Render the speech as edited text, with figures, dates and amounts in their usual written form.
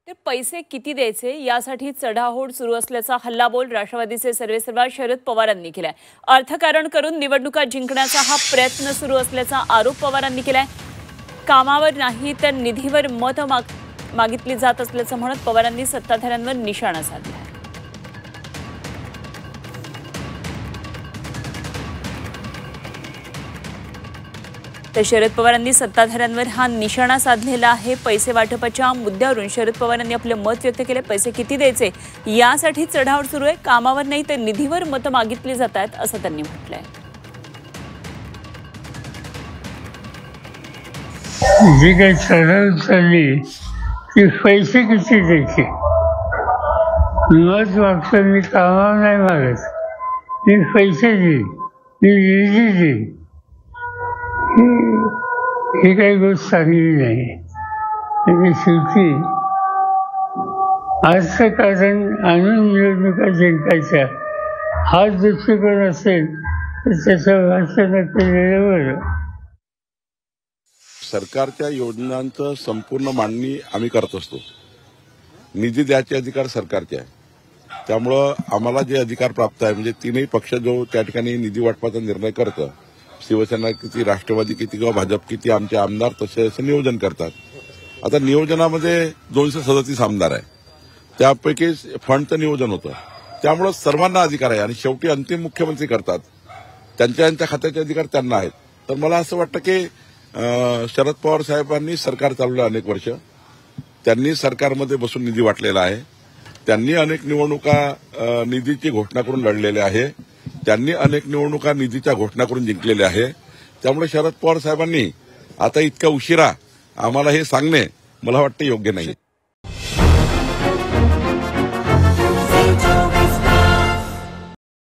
तर पैसे किती द्यायचे यासाठी चढाओढ सुरू असल्याचा हल्लाबोल राष्ट्रवादीचे सर्वेसर्वा शरद पवारांनी केलाय। अर्थकारण करून निवडणुका जिंकण्याचा हा प्रयत्न सुरू असल्याचा आरोप पवारांनी केलाय। कामावर नाही तर निधीवर मत मागितली जात असल्याचं म्हणत पवारांनी सत्ताधाऱ्यांवर निशाणा साधला। तर शरद पवारांनी सत्ताधाऱ्यांवर हा निशाणा साधलेला आहे। पैसे वाटपाच्या मुद्द्यावरून शरद पवारांनी आपले मत व्यक्त केले। पैसे किती द्यायचे यासाठी चढाओढ सुरू आहे। कामावर नाही तर निधीवर मत मागितली जातात असं त्यांनी म्हटलंय। जी काही चढाओढ चालली ती पैसे किती द्यायचे मत मागतो। मी कामावर नाही मागत, मी पैसे देईन, मी निधी देईन। ही काही गोष्ट चांगली नाही। म्हणजे शेवटी अर्थकारण आणून निवडणुका जिंकायच्या हा दृष्टिकोन असेल तर त्याचं वाचन केलेलं बरं। सरकारच्या योजनांचं संपूर्ण मांडणी आम्ही करत असतो। निधी द्यायचे अधिकार सरकारचे आहे, त्यामुळं आम्हाला जे अधिकार प्राप्त आहे म्हणजे तीनही पक्ष जो त्या ठिकाणी निधी वाटपाचा निर्णय करतं, शिवसेना किती, राष्ट्रवादी किती किंवा भाजप किती, आमचे आमदार तसे असं नियोजन करतात। आता नियोजनामध्ये 237 आमदार आहे, त्यापैकी फंडचं नियोजन होतं, त्यामुळं सर्वांना अधिकार आहे आणि शेवटी अंतिम मुख्यमंत्री करतात, त्यांच्या खात्याचे अधिकार त्यांना आहेत। तर मला असं वाटतं की शरद पवार साहेबांनी सरकार चालवलं अनेक वर्ष, त्यांनी सरकारमध्ये बसून निधी वाटलेला आहे, त्यांनी अनेक निवडणुका निधीची घोषणा करून लढलेल्या आहे, त्यांनी अनेक निवडणुका निधीच्या घोषणा करून जिंकलेल्या आहे। त्यामुळे शरद पवार साहेबांनी आता इतक्या उशिरा आम्हाला हे सांगणे मला वाटतं योग्य नाही।